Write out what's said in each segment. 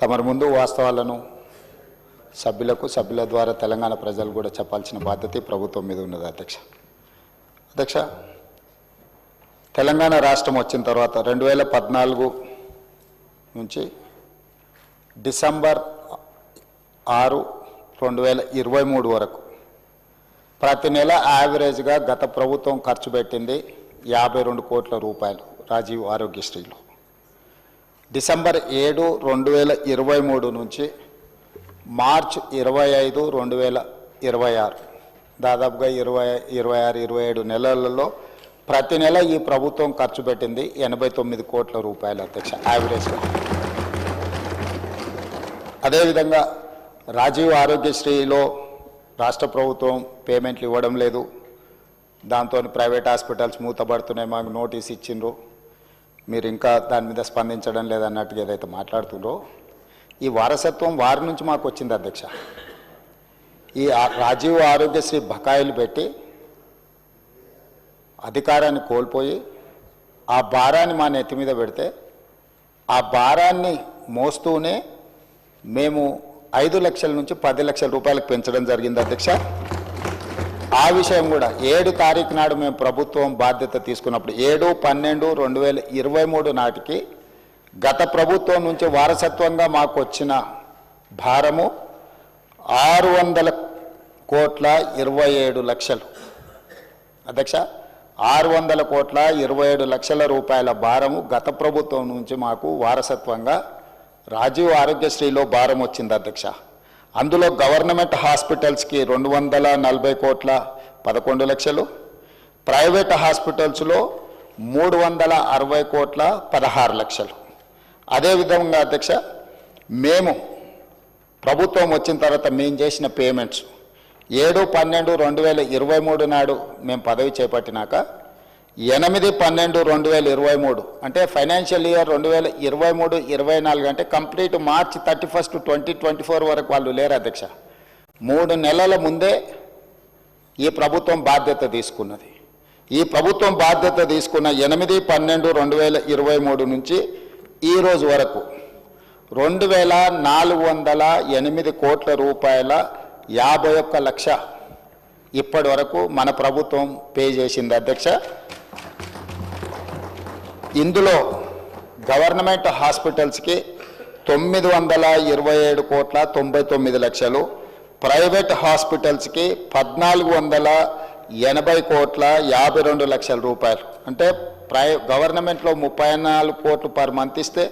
తమరి ముందు వాస్తవాలను సభ్యుల ద్వారా తెలంగాణ ప్రజలు కూడా చెప్పాల్సిన బాధ్యత ప్రభుత్వం మీద ఉన్నది అధ్యక్ష. తెలంగాణ రాష్ట్రం వచ్చిన తర్వాత 2014 నుంచి డిసెంబర్ 6, 2023 వరకు ప్రతి నెల యావరేజ్గా గత ప్రభుత్వం ఖర్చు పెట్టింది 52 కోట్ల రూపాయలు రాజీవ్ ఆరోగ్యశ్రీలో. డిసెంబర్ 7, 2023 నుంచి మార్చ్ 25, 2026 దాదాపుగా 26, 27 నెలలలో ప్రతి నెల ఈ ప్రభుత్వం ఖర్చు పెట్టింది 89 కోట్ల రూపాయలు అధ్యక్ష యావరేజ్గా. అదేవిధంగా రాజీవ్ ఆరోగ్యశ్రీలో రాష్ట్ర ప్రభుత్వం పేమెంట్లు ఇవ్వడం లేదు, దాంతో ప్రైవేట్ హాస్పిటల్స్ మూతపడుతున్నాయి, మాకు నోటీస్ ఇచ్చిండ్రు, మీరు ఇంకా దాని మీద స్పందించడం లేదన్నట్టుగా ఏదైతే మాట్లాడుతుండ్రో ఈ వారసత్వం వారి నుంచి మాకు వచ్చింది అధ్యక్ష. ఈ రాజీవ్ ఆరోగ్యశ్రీ బకాయిలు పెట్టి అధికారాన్ని కోల్పోయి ఆ భారాన్ని మా నెత్తి మీద పెడితే ఆ భారాన్ని మోస్తూనే మేము 5 లక్షల నుంచి 10 లక్షల రూపాయలకు పెంచడం జరిగింది అధ్యక్ష. ఆ విషయం కూడా 7 తారీఖు నాడు మేము ప్రభుత్వం బాధ్యత తీసుకున్నప్పుడు 7/12/2023 నాటికి గత ప్రభుత్వం నుంచి వారసత్వంగా మాకు వచ్చిన భారము 600,27,00,000 అధ్యక్ష. 600,27,00,000 రూపాయల భారము గత ప్రభుత్వం నుంచి మాకు వారసత్వంగా రాజీవ్ ఆరోగ్యశ్రీలో భారం వచ్చింది అధ్యక్ష. అందులో గవర్నమెంట్ హాస్పిటల్స్కి 240,11 లక్షలు, ప్రైవేట్ హాస్పిటల్స్లో 360,16 లక్షలు. అదేవిధంగా అధ్యక్ష మేము ప్రభుత్వం వచ్చిన తర్వాత మేము చేసిన పేమెంట్స్ 7/12/2023 నాడు మేము పదవి చేపట్టినాక 8/12/2023 అంటే ఫైనాన్షియల్ ఇయర్ 2023-24 అంటే కంప్లీట్ మార్చ్ 31, 2024 వరకు వాళ్ళు లేరు అధ్యక్ష. 3 నెలల ముందే ఈ ప్రభుత్వం బాధ్యత తీసుకున్నది. ఈ ప్రభుత్వం బాధ్యత తీసుకున్న 8/12/2023 నుంచి ఈ రోజు వరకు 2,408 కోట్ల రూపాయల 51 లక్ష ఇప్పటి వరకు మన ప్రభుత్వం పే చేసింది అధ్యక్ష. ఇందులో గవర్నమెంట్ హాస్పిటల్స్కి 927,99 లక్షలు, ప్రైవేట్ హాస్పిటల్స్కి 1,480,52 లక్షల రూపాయలు. అంటే గవర్నమెంట్లో 34 కోట్లు పర్ మంత్ ఇస్తే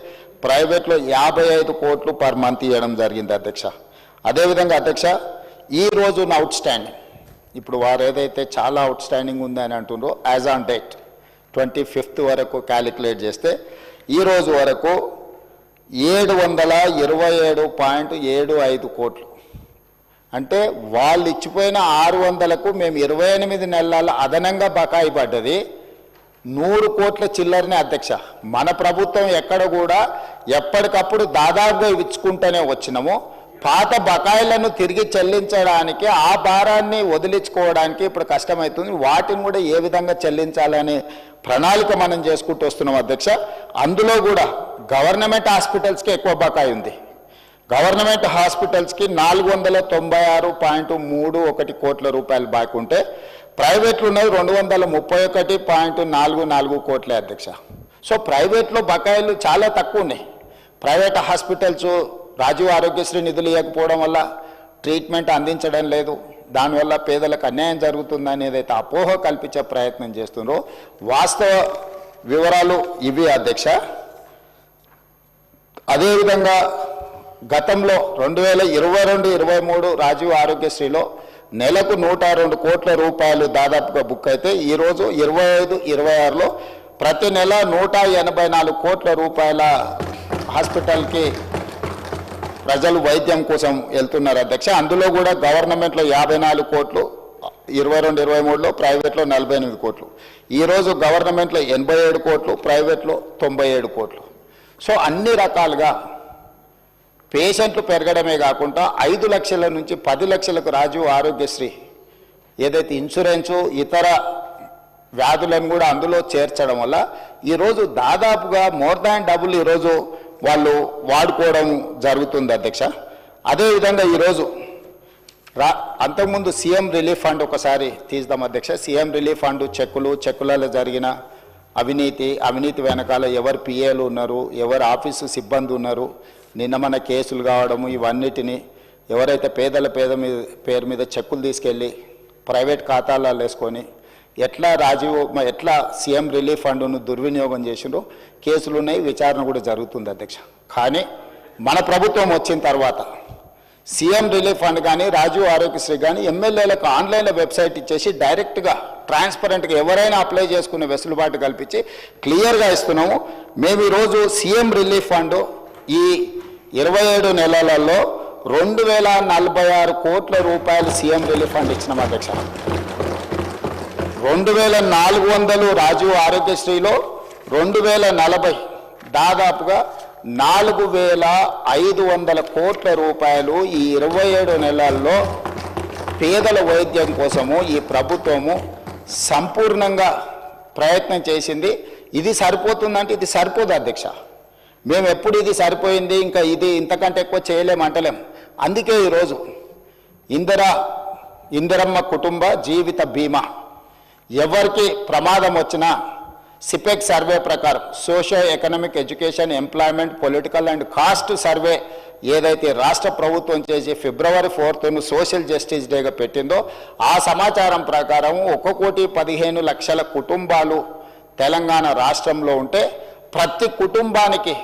ప్రైవేట్లో 55 కోట్లు పర్ మంత్ ఇవ్వడం జరిగింది అధ్యక్ష. అదేవిధంగా అధ్యక్ష ఈరోజు అవుట్ స్టాండింగ్ ఇప్పుడు వారు ఏదైతే చాలా అవుట్ స్టాండింగ్ ఉందని అంటుండ్రో యాజ్ ఆన్ డేట్ 25th వరకు క్యాలిక్యులేట్ చేస్తే ఈరోజు వరకు 727.75 కోట్లు. అంటే వాళ్ళు ఇచ్చిపోయిన 600కు మేము 28 నెలల అదనంగా బకాయి పడ్డది 100 కోట్ల చిల్లరనే అధ్యక్ష. మన ప్రభుత్వం ఎక్కడ కూడా ఎప్పటికప్పుడు దాదాపుగా ఇచ్చుకుంటూనే వచ్చినాము. పాత బకాయిలను తిరిగి చెల్లించడానికి ఆ భారాన్ని వదిలించుకోవడానికి ఇప్పుడు కష్టమవుతుంది. వాటిని కూడా ఏ విధంగా చెల్లించాలనే ప్రణాళిక మనం చేసుకుంటూ వస్తున్నాం అధ్యక్ష. అందులో కూడా గవర్నమెంట్ హాస్పిటల్స్కి ఎక్కువ బకాయి ఉంది. గవర్నమెంట్ హాస్పిటల్స్కి 496.31 కోట్ల రూపాయలు బాకీ ఉంటే ప్రైవేట్లో ఉన్నది 231.44 కోట్లే అధ్యక్ష. సో ప్రైవేట్లో బకాయిలు చాలా తక్కువ ఉన్నాయి. ప్రైవేట్ హాస్పిటల్స్ రాజీవ్ ఆరోగ్యశ్రీ నిధులు ఇవ్వకపోవడం వల్ల ట్రీట్మెంట్ అందించడం లేదు, దానివల్ల పేదలకు అన్యాయం జరుగుతుందని ఏదైతే అపోహ కల్పించే ప్రయత్నం చేస్తున్నారో వాస్తవ వివరాలు ఇవి అధ్యక్ష. అదేవిధంగా గతంలో 2022-23 రాజీవ్ ఆరోగ్యశ్రీలో నెలకు 102 కోట్ల రూపాయలు దాదాపుగా బుక్ అయితే ఈరోజు 25-26లో ప్రతి నెల 184 కోట్ల రూపాయల హాస్పిటల్కి ప్రజలు వైద్యం కోసం వెళ్తున్నారు అధ్యక్ష. అందులో కూడా గవర్నమెంట్లో 54 కోట్లు 22-23లో, ప్రైవేట్లో 48 కోట్లు. ఈరోజు గవర్నమెంట్లో 87 కోట్లు, ప్రైవేట్లో 97 కోట్లు. సో అన్ని రకాలుగా పేషెంట్లు పెరగడమే కాకుండా 5 లక్షల నుంచి 10 లక్షలకు రాజీవ్ ఆరోగ్యశ్రీ ఏదైతే ఇన్సూరెన్సు ఇతర వ్యాధులను కూడా అందులో చేర్చడం వల్ల ఈరోజు దాదాపుగా మోర్ దాన్ డబుల్ ఈరోజు వాళ్ళు వాడుకోవడం జరుగుతుంది అధ్యక్ష. అదేవిధంగా ఈరోజు అంతకుముందు సీఎం రిలీఫ్ ఫండ్ ఒకసారి తీద్దాం అధ్యక్ష. సీఎం రిలీఫ్ ఫండ్ చెక్కులలో జరిగిన అవినీతి వెనకాల ఎవరు పిఏలు ఉన్నారు, ఎవరు ఆఫీసు సిబ్బంది ఉన్నారు, నిన్న మన కేసులు కావడము, ఇవన్నిటిని ఎవరైతే పేరు మీద చెక్కులు తీసుకెళ్ళి ప్రైవేట్ ఖాతాలలో వేసుకొని ఎట్లా సీఎం రిలీఫ్ ఫండ్ను దుర్వినియోగం చేసిండ్రో కేసులు ఉన్నాయి, విచారణ కూడా జరుగుతుంది అధ్యక్ష. కానీ మన ప్రభుత్వం వచ్చిన తర్వాత సీఎం రిలీఫ్ ఫండ్ కానీ రాజీవ్ ఆరోగ్యశ్రీ కానీ ఎమ్మెల్యేలకు ఆన్లైన్లో వెబ్సైట్ ఇచ్చేసి డైరెక్ట్గా ట్రాన్స్పరెంట్గా ఎవరైనా అప్లై చేసుకునే వెసులుబాటు కల్పించి క్లియర్గా ఇస్తున్నాము. మేము ఈరోజు సీఎం రిలీఫ్ ఫండ్ ఈ 27 నెలలలో 2046 కోట్ల రూపాయలు సీఎం రిలీఫ్ ఫండ్ ఇచ్చినాం అధ్యక్ష. 2400 రాజీవ్ ఆరోగ్యశ్రీలో 2040 దాదాపుగా 4500 కోట్ల రూపాయలు ఈ 27 నెలల్లో పేదల వైద్యం కోసము ఈ ప్రభుత్వము సంపూర్ణంగా ప్రయత్నం చేసింది. ఇది సరిపోతుందంటే ఇది సరిపోదు అధ్యక్ష. మేము ఎప్పుడు ఇది సరిపోయింది ఇంకా ఇది ఇంతకంటే ఎక్కువ చేయలేమంటలేం. అందుకే ఈరోజు ఇందిరమ్మ కుటుంబ జీవిత బీమా ఎవరికి ప్రమాదం వచ్చినా సిపెక్ సర్వే ప్రకారం socio economic education employment political and caste survey ఏదైతే రాష్ట్ర ప్రభుత్వం చేసి February 4th సోషల్ జస్టిస్ డేగా పెట్టిందో ఆ సమాచారం ప్రకారం 1,15,00,000 కుటుంబాలు తెలంగాణ రాష్ట్రంలో ఉంటే ప్రతి కుటుంబానికి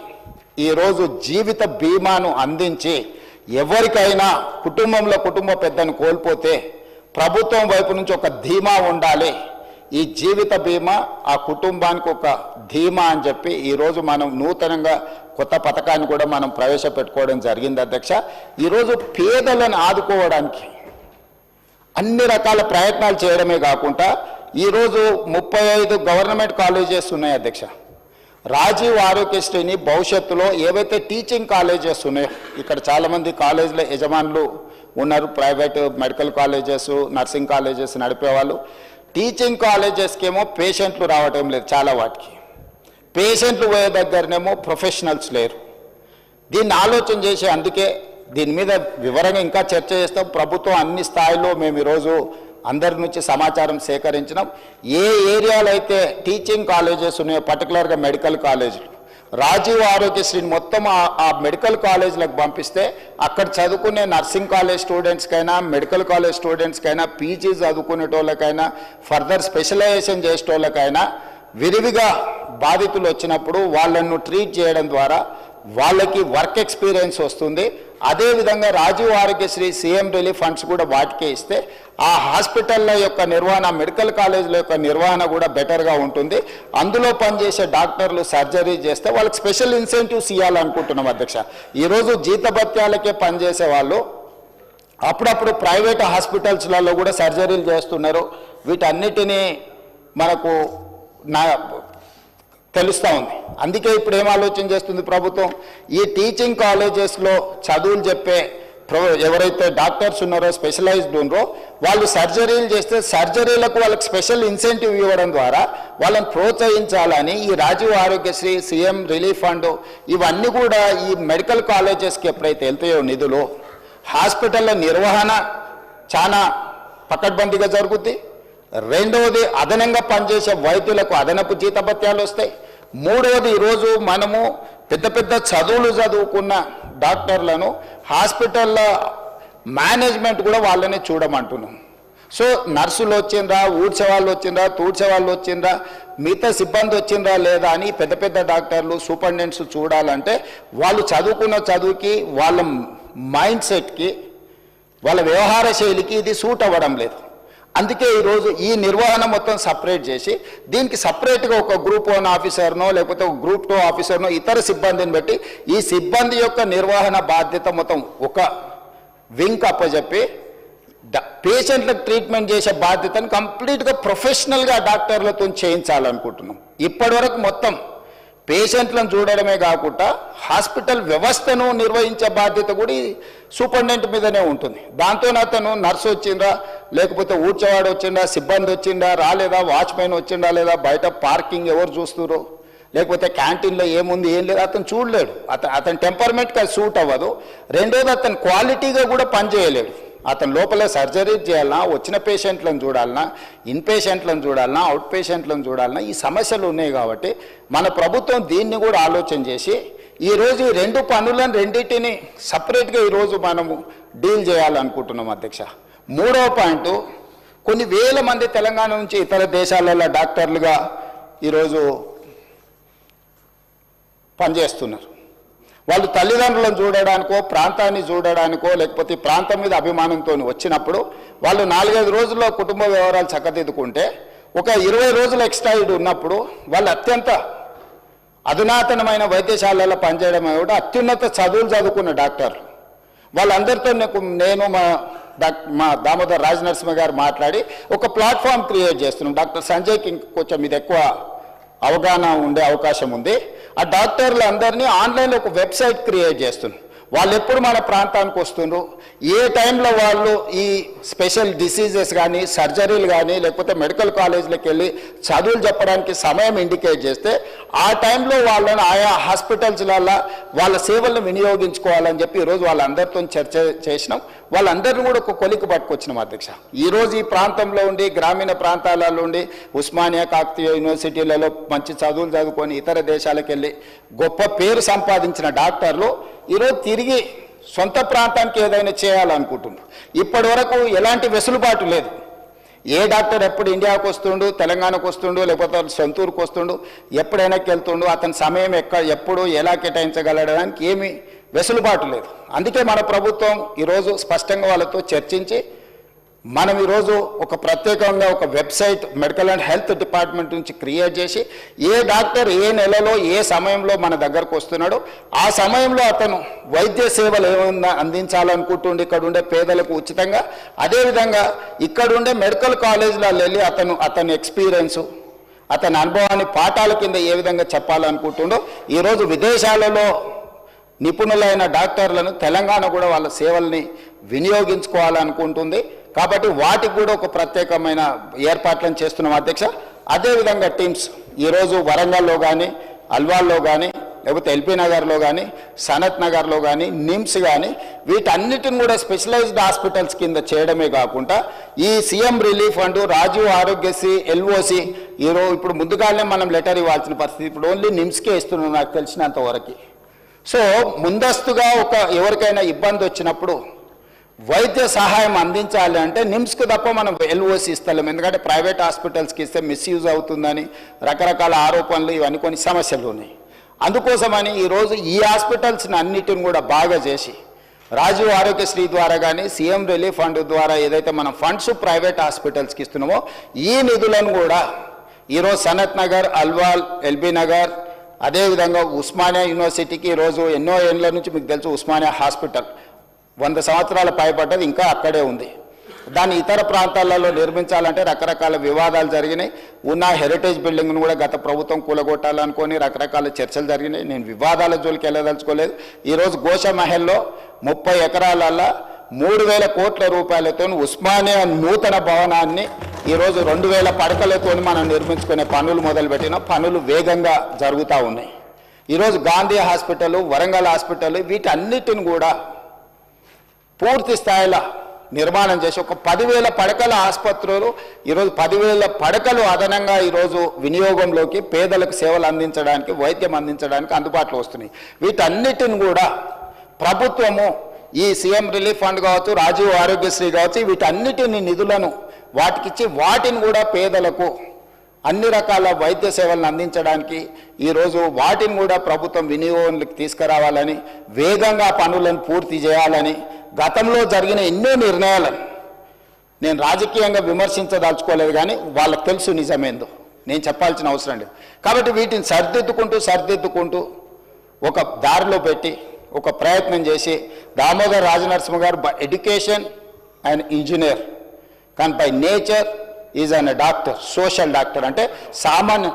ఈరోజు జీవిత బీమాను అందించి ఎవరికైనా కుటుంబ పెద్దను కోల్పోతే ప్రభుత్వం వైపు నుంచి ఒక ధీమా ఉండాలి, ఈ జీవిత బీమా ఆ కుటుంబానికి ఒక ధీమా అని చెప్పి ఈరోజు మనం నూతనంగా కొత్త పథకాన్ని కూడా మనం ప్రవేశపెట్టుకోవడం జరిగింది అధ్యక్ష. ఈరోజు పేదలను ఆదుకోవడానికి అన్ని రకాల ప్రయత్నాలు చేయడమే కాకుండా ఈరోజు 35 గవర్నమెంట్ కాలేజెస్ ఉన్నాయి అధ్యక్ష. రాజీవ్ ఆరోగ్యశ్రీని భవిష్యత్తులో ఏవైతే టీచింగ్ కాలేజెస్ ఉన్నాయో, ఇక్కడ చాలామంది కాలేజీల యజమానులు ఉన్నారు, private medical colleges nursing colleges నడిపేవాళ్ళు. టీచింగ్ కాలేజెస్కేమో పేషెంట్లు రావటం లేదు, చాలా వాటికి పేషెంట్లు పోయే దగ్గరనేమో ప్రొఫెషనల్స్ లేరు. దీన్ని ఆలోచన చేసి అందుకే దీని మీద వివరంగా ఇంకా చర్చ చేస్తాం. ప్రభుత్వం అన్ని స్థాయిలో మేము ఈరోజు అందరి నుంచి సమాచారం సేకరించినాం. ఏ ఏరియాలో అయితే టీచింగ్ కాలేజెస్ ఉన్నాయో పర్టికులర్గా మెడికల్ కాలేజీలు రాజీవ్ ఆరోగ్యశ్రీని మొత్తం ఆ మెడికల్ కాలేజీలకు పంపిస్తే అక్కడ చదువుకునే నర్సింగ్ కాలేజ్ స్టూడెంట్స్కైనా మెడికల్ కాలేజ్ స్టూడెంట్స్కైనా పీజీ చదువుకునేటోళ్ళకైనా ఫర్దర్ స్పెషలైజేషన్ చేసేటోళ్ళకైనా విరివిగా బాధితులు వచ్చినప్పుడు వాళ్ళను ట్రీట్ చేయడం ద్వారా వాళ్ళకి వర్క్ ఎక్స్పీరియన్స్ వస్తుంది. అదేవిధంగా Rajiv Aarogyasri CM relief funds కూడా వాటికే ఇస్తే ఆ హాస్పిటల్ల యొక్క నిర్వహణ మెడికల్ కాలేజీల యొక్క నిర్వహణ కూడా బెటర్గా ఉంటుంది. అందులో పనిచేసే డాక్టర్లు సర్జరీ చేస్తే వాళ్ళకి స్పెషల్ ఇన్సెంటివ్స్ ఇవ్వాలనుకుంటున్నాం అధ్యక్ష. ఈరోజు జీతభత్యాలకే పనిచేసే వాళ్ళు అప్పుడప్పుడు ప్రైవేట్ హాస్పిటల్స్లలో కూడా సర్జరీలు చేస్తున్నారు. వీటన్నిటినీ మనకు తెలుస్తూ ఉంది. అందుకే ఇప్పుడు ఏం ఆలోచన చేస్తుంది ప్రభుత్వం, ఈ టీచింగ్ కాలేజెస్లో చదువులు చెప్పే ఎవరైతే డాక్టర్స్ ఉన్నారో స్పెషలైజ్డ్ ఉన్నారో వాళ్ళు సర్జరీలు చేస్తే సర్జరీలకు వాళ్ళకి స్పెషల్ ఇన్సెంటివ్ ఇవ్వడం ద్వారా వాళ్ళని ప్రోత్సహించాలని ఈ Rajiv Aarogyasri CM relief fund ఇవన్నీ కూడా ఈ మెడికల్ కాలేజెస్కి ఎప్పుడైతే వెళ్తాయో నిధులు హాస్పిటల్ల నిర్వహణ చాలా పకడ్బందీగా జరుగుద్ది. రెండవది అదనంగా పనిచేసే వైద్యులకు అదనపు జీతభత్యాలు వస్తాయి. మూడవది ఈరోజు మనము పెద్ద చదువులు చదువుకున్న డాక్టర్లను హాస్పిటల్ల మేనేజ్మెంట్ కూడా వాళ్ళని చూడమంటున్నాం. సో నర్సులు వచ్చిండ్రా, ఊడ్చే వాళ్ళు వచ్చిండ్రా, తూడ్చే వాళ్ళు వచ్చిండ్రా, మిగతా సిబ్బంది వచ్చిండ్రా లేదా అని పెద్ద డాక్టర్లు సూపరింటెండెంట్స్ చూడాలంటే వాళ్ళు చదువుకున్న చదువుకి వాళ్ళ మైండ్ సెట్కి వాళ్ళ వ్యవహార శైలికి ఇది సూట్ అవ్వడం లేదు. అందుకే ఈరోజు ఈ నిర్వహణ మొత్తం సపరేట్ చేసి దీనికి సపరేట్గా ఒక గ్రూప్ 1 ఆఫీసర్నో లేకపోతే ఒక గ్రూప్ 2 ఆఫీసర్నో ఇతర సిబ్బందిని పెట్టి ఈ సిబ్బంది యొక్క నిర్వహణ బాధ్యత మొత్తం ఒక వింగ్ అప్పచెప్పి పేషెంట్లకు ట్రీట్మెంట్ చేసే బాధ్యతను కంప్లీట్గా ప్రొఫెషనల్గా డాక్టర్లతో చేయించాలనుకుంటున్నాం. ఇప్పటివరకు మొత్తం పేషెంట్లను చూడడమే కాకుండా హాస్పిటల్ వ్యవస్థను నిర్వహించే బాధ్యత కూడా సూపరింటెండెంట్ మీదనే ఉంటుంది. దాంతో అతను నర్సు వచ్చిందా లేకపోతే ఊడ్చేవాడు వచ్చిందా సిబ్బంది వచ్చిందా రాలేదా వాచ్మెన్ వచ్చిందా లేదా బయట పార్కింగ్ ఎవరు చూస్తున్నారు లేకపోతే క్యాంటీన్లో ఏముంది ఏం లేదు అతను చూడలేడు. అతని టెంపర్మెంట్కి అది సూట్ అవ్వదు. రెండోది అతను క్వాలిటీగా కూడా పనిచేయలేడు. అతను లోపల సర్జరీ చేయాలన్నా, వచ్చిన పేషెంట్లను చూడాలన్నా, ఇన్ పేషెంట్లను చూడాలన్నా, అవుట్ పేషెంట్లను చూడాలన్నా ఈ సమస్యలు ఉన్నాయి. కాబట్టి మన ప్రభుత్వం దీన్ని కూడా ఆలోచన చేసి ఈరోజు ఈ రెండు పనులను రెండింటిని సపరేట్గా ఈరోజు మనము డీల్ చేయాలనుకుంటున్నాం అధ్యక్ష. మూడవ పాయింట్, కొన్ని వేల మంది తెలంగాణ నుంచి ఇతర దేశాలలో డాక్టర్లుగా ఈరోజు పనిచేస్తున్నారు. వాళ్ళు తల్లిదండ్రులను చూడడానికో, ప్రాంతాన్ని చూడడానికో, లేకపోతే ప్రాంతం మీద అభిమానంతో వచ్చినప్పుడు వాళ్ళు 4-5 రోజుల్లో కుటుంబ వ్యవహారాలు చక్కదిద్దుకుంటే ఒక 20 రోజులు ఎక్స్ట్రా ఉన్నప్పుడు వాళ్ళు అత్యంత అధునాతనమైన వైద్యశాలలో పనిచేయడమే కూడా అత్యున్నత చదువులు చదువుకున్న డాక్టర్లు. వాళ్ళందరితో నేను మా దామోదర్ రాజనరసింహ గారు మాట్లాడి ఒక ప్లాట్ఫామ్ క్రియేట్ చేస్తున్నాం. డాక్టర్ సంజయ్కి కొంచెం ఇది ఎక్కువ అవగాహన ఉండే అవకాశం ఉంది. ఆ డాక్టర్లు అందరినీ ఆన్లైన్లో ఒక వెబ్సైట్ క్రియేట్ చేస్తున్నాం. వాళ్ళు ఎప్పుడు మన ప్రాంతానికి వస్తుండ్రు, ఏ టైంలో వాళ్ళు ఈ స్పెషల్ డిసీజెస్ కానీ, సర్జరీలు కానీ, లేకపోతే మెడికల్ కాలేజీలకు వెళ్ళి చదువులు చెప్పడానికి సమయం ఇండికేట్ చేస్తే ఆ టైంలో వాళ్ళని ఆయా హాస్పిటల్స్లలో వాళ్ళ సేవలను వినియోగించుకోవాలని చెప్పి ఈరోజు వాళ్ళందరితో చర్చ చేసినాం. వాళ్ళందరినీ కూడా ఒక కొలికి పట్టుకొచ్చినాం అధ్యక్ష. ఈరోజు ఈ ప్రాంతంలో ఉండి, గ్రామీణ ప్రాంతాలలో ఉండి, ఉస్మానియా, కాకతీయ యూనివర్సిటీలలో మంచి చదువులు చదువుకొని ఇతర దేశాలకు వెళ్ళి గొప్ప పేరు సంపాదించిన డాక్టర్లు ఈరోజు తిరిగి సొంత ప్రాంతానికి ఏదైనా చేయాలనుకుంటున్నారు. ఇప్పటి వరకు ఎలాంటి వెసులుబాటు లేదు. ఏ డాక్టర్ ఎప్పుడు ఇండియాకు వస్తుండు, తెలంగాణకు వస్తుండు, లేకపోతే సొంతూరుకు వస్తుండు, ఎప్పుడైనా వెళ్తుండు, అతని సమయం ఎప్పుడు ఎలా కేటాయించగలడానికి ఏమీ వెసులుబాటు లేదు. అందుకే మన ప్రభుత్వం ఈరోజు స్పష్టంగా వాళ్ళతో చర్చించి మనం ఈరోజు ఒక ప్రత్యేకంగా ఒక website medical and health department నుంచి క్రియేట్ చేసి ఏ డాక్టర్ ఏ నెలలో ఏ సమయంలో మన దగ్గరకు వస్తున్నాడో ఆ సమయంలో అతను వైద్య సేవలు ఏమైనా అందించాలనుకుంటుండే ఇక్కడ ఉండే పేదలకు ఉచితంగా, అదేవిధంగా ఇక్కడ ఉండే మెడికల్ కాలేజీలలో వెళ్ళి అతని ఎక్స్పీరియన్సు, అతని అనుభవాన్ని పాఠాల కింద ఏ విధంగా చెప్పాలనుకుంటుండో ఈరోజు విదేశాలలో నిపుణులైన డాక్టర్లను తెలంగాణ కూడా వాళ్ళ సేవల్ని వినియోగించుకోవాలనుకుంటుంది. కాబట్టి వాటికి కూడా ఒక ప్రత్యేకమైన ఏర్పాట్లను చేస్తున్నాం అధ్యక్ష. అదేవిధంగా టీమ్స్ ఈరోజు వరంగల్లో కానీ, అల్వాల్లో కానీ, లేకపోతే ఎల్పీ నగర్లో కానీ, సనత్ నగర్లో కానీ, నిమ్స్ కానీ వీటన్నిటిని కూడా స్పెషలైజ్డ్ హాస్పిటల్స్ కింద చేయడమే కాకుండా ఈ CM relief fund, Rajiv Aarogyasri, LOC ఇప్పుడు ముందుగానే మనం లెటర్ ఇవ్వాల్సిన పరిస్థితి. ఇప్పుడు ఓన్లీ నిమ్స్కే ఇస్తున్నాం నాకు తెలిసినంత వరకు. సో ముందస్తుగా ఎవరికైనా ఇబ్బంది వచ్చినప్పుడు వైద్య సహాయం అందించాలి అంటే నిమ్స్కి తప్ప మనం ఎల్ఓసి ఇస్తలేం. ఎందుకంటే ప్రైవేట్ హాస్పిటల్స్కి ఇస్తే మిస్యూజ్ అవుతుందని రకరకాల ఆరోపణలు, ఇవన్నీ కొన్ని సమస్యలు ఉన్నాయి. అందుకోసమని ఈరోజు ఈ హాస్పిటల్స్ని అన్నిటిని కూడా బాగా చేసి రాజీవ్ ఆరోగ్యశ్రీ ద్వారా కానీ, సీఎం రిలీఫ్ ఫండ్ ద్వారా ఏదైతే మనం ఫండ్స్ ప్రైవేట్ హాస్పిటల్స్కి ఇస్తున్నామో ఈ నిధులను కూడా ఈరోజు సనత్ నగర్, అల్వాల్, ఎల్బీ నగర్, అదేవిధంగా ఉస్మానియా యూనివర్సిటీకి ఈరోజు ఎన్నో ఏళ్ళ నుంచి మీకు తెలుసు ఉస్మానియా హాస్పిటల్ 100 సంవత్సరాల పైబడ్డది, ఇంకా అక్కడే ఉంది. దాన్ని ఇతర ప్రాంతాలలో నిర్మించాలంటే రకరకాల వివాదాలు జరిగినాయి. ఉన్న హెరిటేజ్ బిల్డింగ్ను కూడా గత ప్రభుత్వం కూలగొట్టాలనుకొని రకరకాల చర్చలు జరిగినాయి. నేను వివాదాల జోలికి వెళ్ళదలుచుకోలేదు. ఈరోజు గోషమహల్లో 30 ఎకరాలలో 3,000 కోట్ల రూపాయలతో ఉస్మానియా నూతన భవనాన్ని ఈరోజు 2,000 పడకలతో మనం నిర్మించుకునే పనులు మొదలుపెట్టిన పనులు వేగంగా జరుగుతూ ఉన్నాయి. ఈరోజు గాంధీ హాస్పిటల్, వరంగల్ హాస్పిటల్ వీటన్నిటిని కూడా పూర్తి స్థాయిలో నిర్మాణం చేసి ఒక 10,000 పడకల ఆసుపత్రులు ఈరోజు 10,000 పడకలు అదనంగా ఈరోజు వినియోగంలోకి పేదలకు సేవలు అందించడానికి, వైద్యం అందించడానికి అందుబాటులో వస్తున్నాయి. వీటన్నిటిని కూడా ప్రభుత్వము ఈ సీఎం రిలీఫ్ ఫండ్ కావచ్చు, రాజీవ్ ఆరోగ్యశ్రీ కావచ్చు, వీటన్నిటిని నిధులను వాటికిచ్చి వాటిని కూడా పేదలకు అన్ని రకాల వైద్య సేవలను అందించడానికి ఈరోజు వాటిని కూడా ప్రభుత్వం వినియోగంలోకి తీసుకురావాలని, వేగంగా పనులను పూర్తి చేయాలని గతంలో జరిగిన ఎన్నో నిర్ణయాలను నేను రాజకీయంగా విమర్శించదలుచుకోలేదు. కానీ వాళ్ళకి తెలుసు నిజమేందో, నేను చెప్పాల్సిన అవసరం లేదు. కాబట్టి వీటిని సర్దిద్దుకుంటూ ఒక దారిలో పెట్టి ఒక ప్రయత్నం చేసి దామోదర్ రాజనరసింహ గారు ఎడ్యుకేషన్ అండ్ ఇంజనీర్ కానీ by nature is an doctor, social doctor. అంటే సామాన్య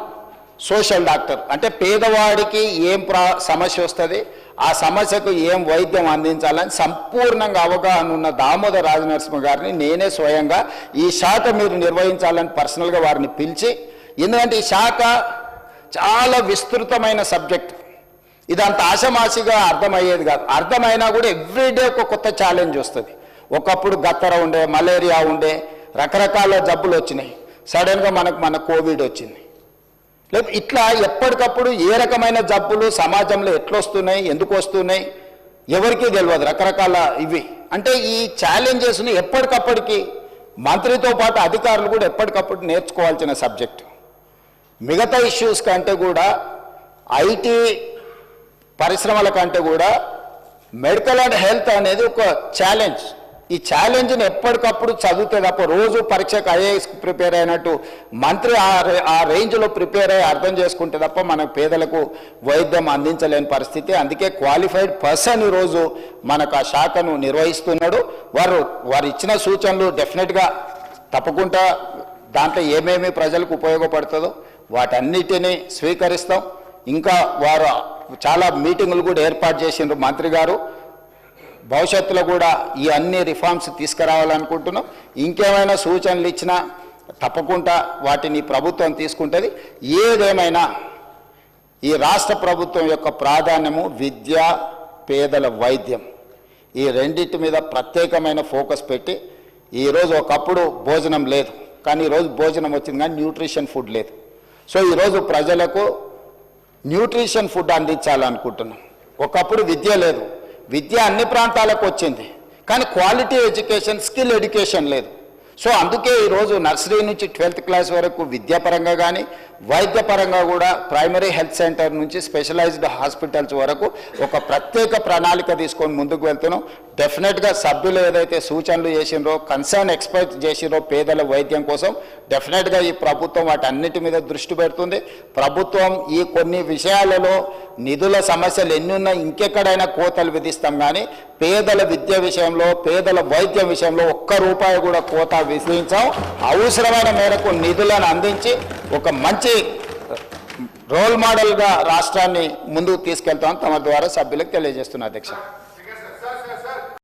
సోషల్ డాక్టర్ అంటే పేదవాడికి ఏం సమస్య వస్తుంది, ఆ సమస్యకు ఏం వైద్యం అందించాలని సంపూర్ణంగా అవగాహన ఉన్న దామోదర్ రాజనరసింహ గారిని నేనే స్వయంగా ఈ శాఖ మీరు నిర్వహించాలని పర్సనల్గా వారిని పిలిచి, ఎందుకంటే ఈ శాఖ చాలా విస్తృతమైన సబ్జెక్ట్. ఇదంత ఆశమాసిగా అర్థమయ్యేది కాదు. అర్థమైనా కూడా ఎవ్రీడే ఒక కొత్త ఛాలెంజ్ వస్తుంది. ఒకప్పుడు గత్తర ఉండే, మలేరియా ఉండే, రకరకాల జబ్బులు వచ్చినాయి. సడన్గా మన కోవిడ్ వచ్చింది. లేదు ఇట్లా ఎప్పటికప్పుడు ఏ రకమైన జబ్బులు సమాజంలో ఎట్లొస్తున్నాయి, ఎందుకు వస్తున్నాయి, ఎవరికీ తెలియదు. రకరకాల ఇవి అంటే ఈ ఛాలెంజెస్ని ఎప్పటికప్పటికి మంత్రితో పాటు అధికారులు కూడా ఎప్పటికప్పుడు నేర్చుకోవాల్సిన సబ్జెక్టు. మిగతా ఇష్యూస్ కంటే కూడా ఐటీ పరిశ్రమల కంటే కూడా మెడికల్ అండ్ హెల్త్ అనేది ఒక ఛాలెంజ్. ఈ ఛాలెంజ్ని ఎప్పటికప్పుడు చదివితే తప్ప రోజు పరీక్షకు ఐఏఎస్ ప్రిపేర్ అయినట్టు మంత్రి ఆ రేంజ్లో ప్రిపేర్ అయ్యి అర్థం చేసుకుంటే తప్ప మన పేదలకు వైద్యం అందించలేని పరిస్థితి. అందుకే క్వాలిఫైడ్ పర్సన్ ఈరోజు మనకు ఆ శాఖను నిర్వహిస్తున్నాడు. వారు ఇచ్చిన సూచనలు డెఫినెట్గా తప్పకుండా దాంట్లో ఏమేమి ప్రజలకు ఉపయోగపడుతుందో వాటన్నిటినీ స్వీకరిస్తాం. ఇంకా వారు చాలా మీటింగులు కూడా ఏర్పాటు చేసిండ్రు మంత్రి గారు. భవిష్యత్తులో కూడా ఈ అన్ని రిఫార్మ్స్ తీసుకురావాలనుకుంటున్నాం. ఇంకేమైనా సూచనలు ఇచ్చినా తప్పకుండా వాటిని ప్రభుత్వం తీసుకుంటుంది. ఏదేమైనా ఈ రాష్ట్ర ప్రభుత్వం యొక్క ప్రాధాన్యము విద్య, పేదల వైద్యం, ఈ రెండింటి మీద ప్రత్యేకమైన ఫోకస్ పెట్టి ఈరోజు ఒకప్పుడు భోజనం లేదు, కానీ ఈరోజు భోజనం వచ్చింది, కానీ న్యూట్రిషన్ ఫుడ్ లేదు. సో ఈరోజు ప్రజలకు న్యూట్రిషన్ ఫుడ్ అందించాలనుకుంటున్నాం. ఒకప్పుడు విద్య లేదు, విద్య అన్ని ప్రాంతాలకు వచ్చింది, కానీ క్వాలిటీ ఎడ్యుకేషన్, స్కిల్ ఎడ్యుకేషన్ లేదు. సో అందుకే ఈరోజు నర్సరీ నుంచి 12th క్లాస్ వరకు విద్యాపరంగా కానీ వైద్యపరంగా కూడా ప్రైమరీ హెల్త్ సెంటర్ నుంచి స్పెషలైజ్డ్ హాస్పిటల్స్ వరకు ఒక ప్రత్యేక ప్రణాళిక తీసుకొని ముందుకు వెళ్తున్నాం. డెఫినెట్గా సభ్యులు ఏదైతే సూచనలు చేసిండ్రో, కన్సర్న్ ఎక్స్పర్ట్ చేసిండ్రో పేదల వైద్యం కోసం, డెఫినెట్గా ఈ ప్రభుత్వం వాటన్నిటి మీద దృష్టి పెడుతుంది. ప్రభుత్వం ఈ కొన్ని విషయాలలో నిధుల సమస్యలు ఎన్ని ఉన్నా ఇంకెక్కడైనా కోతలు విధిస్తాం, కానీ పేదల విద్య విషయంలో, పేదల వైద్యం విషయంలో ఒక్క రూపాయి కూడా కోత విధించాం. అవసరమైన మేరకు నిధులను అందించి ఒక మంచి రోల్ మోడల్గా రాష్ట్రాన్ని ముందుకు తీసుకెళ్తామని తమ ద్వారా సభ్యులకు తెలియజేస్తున్నా అధ్యక్ష.